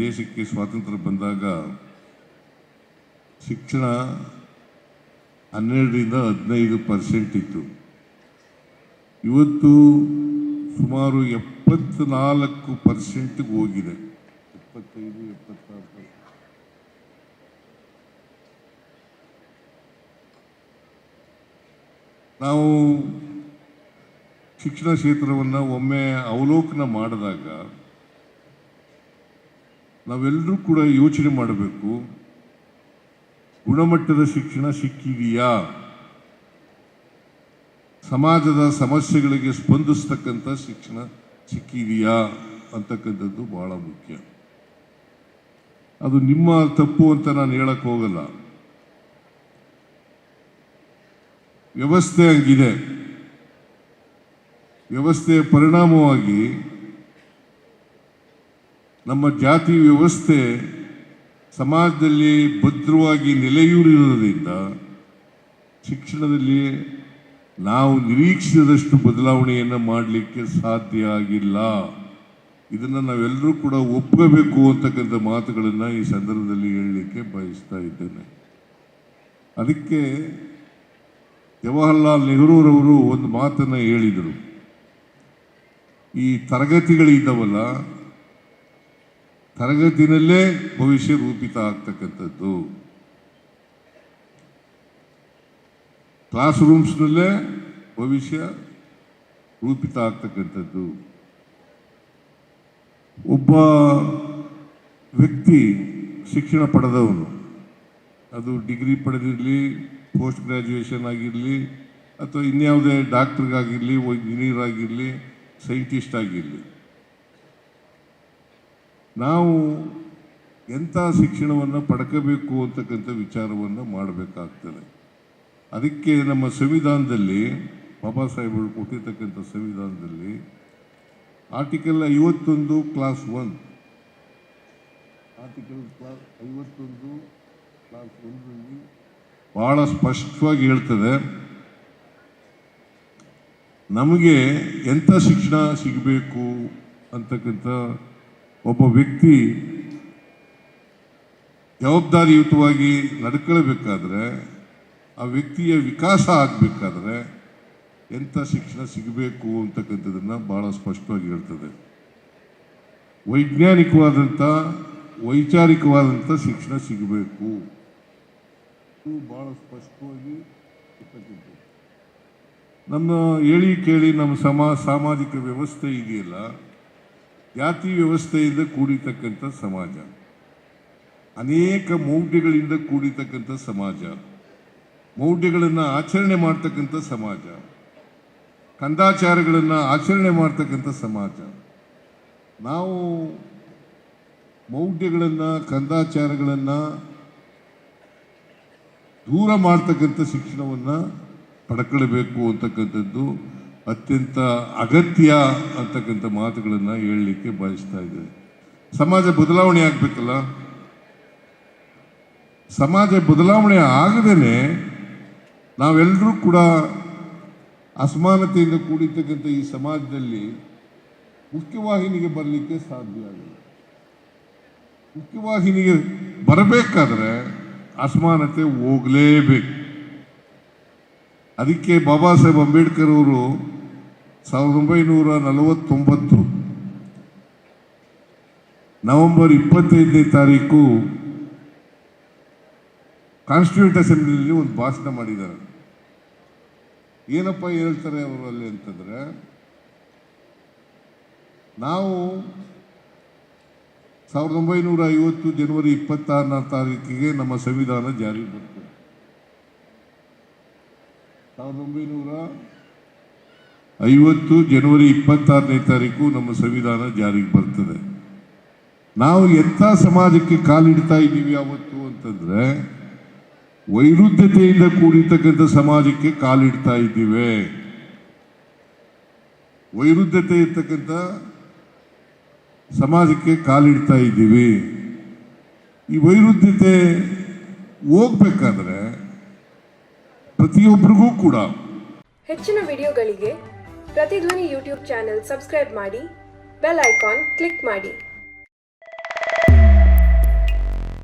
ದೇಶಕ್ಕೆ ಸ್ವಾತಂತ್ರ್ಯ ಬಂದಾಗ ಶಿಕ್ಷಣ 12ರಿಂದ 15% ಇತ್ತು. ಇವತ್ತು ಸುಮಾರು 74% ಹೋಗಿದೆ. 75-76%. ನಾವು ಶಿಕ್ಷಣ ಕ್ಷೇತ್ರವನ್ನು ಒಮ್ಮೆ ಅವಲೋಕನ ಮಾಡಿದಾಗ ನಾವೆಲ್ಲರೂ ಕೂಡ ಯೋಚನೆ ಮಾಡಬೇಕು, ಗುಣಮಟ್ಟದ ಶಿಕ್ಷಣ ಸಿಕ್ಕಿದೆಯಾ, ಸಮಾಜದ ಸಮಸ್ಯೆಗಳಿಗೆ ಸ್ಪಂದಿಸ್ತಕ್ಕಂಥ ಶಿಕ್ಷಣ ಸಿಕ್ಕಿದೆಯಾ ಅಂತಕ್ಕಂಥದ್ದು ಬಹಳ ಮುಖ್ಯ. ಅದು ನಿಮ್ಮ ತಪ್ಪು ಅಂತ ನಾನು ಹೇಳಕ್ಕೆ ಹೋಗಲ್ಲ. ವ್ಯವಸ್ಥೆ ಹಂಗಿದೆ. ವ್ಯವಸ್ಥೆಯ ಪರಿಣಾಮವಾಗಿ ನಮ್ಮ ಜಾತಿ ವ್ಯವಸ್ಥೆ ಸಮಾಜದಲ್ಲಿ ಭದ್ರವಾಗಿ ನೆಲೆಯೂರಿರೋದ್ರಿಂದ ಶಿಕ್ಷಣದಲ್ಲಿ ನಾವು ನಿರೀಕ್ಷಿಸಿದಷ್ಟು ಬದಲಾವಣೆಯನ್ನು ಮಾಡಲಿಕ್ಕೆ ಸಾಧ್ಯ ಆಗಿಲ್ಲ. ಇದನ್ನು ನಾವೆಲ್ಲರೂ ಕೂಡ ಒಪ್ಕೋಬೇಕು ಅಂತಕ್ಕಂಥ ಮಾತುಗಳನ್ನು ಈ ಸಂದರ್ಭದಲ್ಲಿ ಹೇಳಲಿಕ್ಕೆ ಬಯಸ್ತಾ ಇದ್ದೇನೆ. ಅದಕ್ಕೆ ಜವಾಹರ್ಲಾಲ್ ನೆಹರೂರವರು ಒಂದು ಮಾತನ್ನು ಹೇಳಿದರು. ಈ ತರಗತಿಗಳಿದ್ದಾವಲ್ಲ, ತರಗತಿನಲ್ಲೇ ಭವಿಷ್ಯ ರೂಪಿತ ಆಗ್ತಕ್ಕಂಥದ್ದು, ಕ್ಲಾಸ್ ರೂಮ್ಸ್ನಲ್ಲೇ ಭವಿಷ್ಯ ರೂಪಿತ ಆಗ್ತಕ್ಕಂಥದ್ದು. ಒಬ್ಬ ವ್ಯಕ್ತಿ ಶಿಕ್ಷಣ ಪಡೆದವನು, ಅದು ಡಿಗ್ರಿ ಪಡೆದಿರಲಿ, ಪೋಸ್ಟ್ ಗ್ರ್ಯಾಜುಯೇಷನ್ ಆಗಿರಲಿ, ಅಥವಾ ಇನ್ಯಾವುದೇ ಡಾಕ್ಟ್ರಿಗಾಗಿರಲಿ, ಇಂಜಿನಿಯರ್ ಆಗಿರಲಿ, ಸೈಂಟಿಸ್ಟ್ ಆಗಿರಲಿ, ನಾವು ಎಂಥ ಶಿಕ್ಷಣವನ್ನು ಪಡ್ಕೋಬೇಕು ಅಂತಕ್ಕಂಥ ವಿಚಾರವನ್ನು ಮಾಡಬೇಕಾಗ್ತದೆ. ಅದಕ್ಕೆ ನಮ್ಮ ಸಂವಿಧಾನದಲ್ಲಿ, ಬಾಬಾ ಸಾಹೇಬರು ಕೊಟ್ಟಿರ್ತಕ್ಕಂಥ ಸಂವಿಧಾನದಲ್ಲಿ ಆರ್ಟಿಕಲ್ 51 ಕ್ಲಾಸ್ 1, ಆರ್ಟಿಕಲ್ 51 ಕ್ಲಾಸ್ 1ರಲ್ಲಿ ಬಹಳ ಸ್ಪಷ್ಟವಾಗಿ ಹೇಳ್ತದೆ, ನಮಗೆ ಎಂಥ ಶಿಕ್ಷಣ ಸಿಗಬೇಕು ಅಂತಕ್ಕಂಥ ಒಬ್ಬ ವ್ಯಕ್ತಿ ಜವಾಬ್ದಾರಿಯುತವಾಗಿ ನಡ್ಕೊಳ್ಬೇಕಾದ್ರೆ, ಆ ವ್ಯಕ್ತಿಯ ವಿಕಾಸ ಆಗಬೇಕಾದ್ರೆ ಎಂಥ ಶಿಕ್ಷಣ ಸಿಗಬೇಕು ಅಂತಕ್ಕಂಥದ್ದನ್ನು ಭಾಳ ಸ್ಪಷ್ಟವಾಗಿ ಹೇಳ್ತದೆ. ವೈಜ್ಞಾನಿಕವಾದಂಥ, ವೈಚಾರಿಕವಾದಂಥ ಶಿಕ್ಷಣ ಸಿಗಬೇಕು, ಇದು ಭಾಳ ಸ್ಪಷ್ಟವಾಗಿ ಇರ್ತಕ್ಕಂಥದ್ದು. ನಮ್ಮ ಹೇಳಿ ಕೇಳಿ ನಮ್ಮ ಸಾಮಾಜಿಕ ವ್ಯವಸ್ಥೆ ಇದೆಯಲ್ಲ, ಜಾತಿ ವ್ಯವಸ್ಥೆಯಿಂದ ಕೂಡಿರ್ತಕ್ಕಂಥ ಸಮಾಜ, ಅನೇಕ ಮೌಢ್ಯಗಳಿಂದ ಕೂಡಿರ್ತಕ್ಕಂಥ ಸಮಾಜ, ಮೌಢ್ಯಗಳನ್ನು ಆಚರಣೆ ಮಾಡ್ತಕ್ಕಂಥ ಸಮಾಜ, ಕಂದಾಚಾರಗಳನ್ನು ಆಚರಣೆ ಮಾಡ್ತಕ್ಕಂಥ ಸಮಾಜ. ನಾವು ಮೌಢ್ಯಗಳನ್ನು, ಕಂದಾಚಾರಗಳನ್ನು ದೂರ ಮಾಡ್ತಕ್ಕಂಥ ಶಿಕ್ಷಣವನ್ನು ಪಡ್ಕೊಳ್ಬೇಕು ಅಂತಕ್ಕಂಥದ್ದು ಅತ್ಯಂತ ಅಗತ್ಯ ಅಂತಕ್ಕಂಥ ಮಾತುಗಳನ್ನು ಹೇಳಲಿಕ್ಕೆ ಬಯಸ್ತಾ ಇದ್ದೇವೆ. ಸಮಾಜ ಬದಲಾವಣೆ ಆಗಬೇಕಲ್ಲ. ಸಮಾಜ ಬದಲಾವಣೆ ಆಗದೇ ನಾವೆಲ್ಲರೂ ಕೂಡ ಅಸಮಾನತೆಯಿಂದ ಕೂಡಿರ್ತಕ್ಕಂಥ ಈ ಸಮಾಜದಲ್ಲಿ ಮುಖ್ಯವಾಹಿನಿಗೆ ಬರಲಿಕ್ಕೆ ಸಾಧ್ಯ ಆಗಲ್ಲ. ಮುಖ್ಯವಾಹಿನಿಗೆ ಬರಬೇಕಾದ್ರೆ ಅಸಮಾನತೆ ಹೋಗಲೇಬೇಕು. ಅದಕ್ಕೆ ಬಾಬಾ ಸಾಹೇಬ್ ಅಂಬೇಡ್ಕರ್ ಅವರು 1949 ನವೆಂಬರ್ 25ನೇ ತಾರೀಕು ಕಾನ್ಸ್ಟಿಟ್ಯೂಂಟ್ ಅಸೆಂಬ್ಲಿಯಲ್ಲಿ ಒಂದು ಭಾಷಣ ಮಾಡಿದ್ದಾರೆ. ಏನಪ್ಪ ಹೇಳ್ತಾರೆ ಅವರು ಅಲ್ಲಿ ಅಂತಂದರೆ, ನಾವು 1950 ಜನವರಿ 26ನೇ ತಾರೀಕಿಗೆ ನಮ್ಮ ಸಂವಿಧಾನ ಜಾರಿಗೆ ಬರ್ತದೆ. 1950 ಜನವರಿ 26ನೇ ತಾರೀಕು ನಮ್ಮ ಸಂವಿಧಾನ ಜಾರಿಗೆ ಬರ್ತದೆ. ನಾವು ಎಂಥ ಸಮಾಜಕ್ಕೆ ಕಾಲಿಡ್ತಾ ಇದ್ದೀವಿ ಯಾವತ್ತು ಅಂತಂದರೆ, ವೈರುಧ್ಯತೆಯಿಂದ ಕೂಡಿರ್ತಕ್ಕಂಥ ಸಮಾಜಕ್ಕೆ ಕಾಲಿಡ್ತಾ ಇದ್ದೀವಿ. ವೈರುಧ್ಯತೆ ಇರ್ತಕ್ಕಂಥ ಸಮಾಜಕ್ಕೆ ಕಾಲಿಡ್ತಾ ಇದ್ದೀವಿ. ಈ ವೈರುಧ್ಯತೆ ಹೋಗ್ಬೇಕಾದ್ರೆ ಪ್ರತಿಯೊಬ್ಬರಿಗೂ ಕೂಡ. ಹೆಚ್ಚಿನ ವಿಡಿಯೋಗಳಿಗೆ ಪ್ರತಿಧ್ವನಿ ಯೂಟ್ಯೂಬ್ ಚಾನೆಲ್ ಸಬ್ಸ್ಕ್ರೈಬ್ ಮಾಡಿ, ಬೆಲ್ ಐಕಾನ್ ಕ್ಲಿಕ್ ಮಾಡಿ.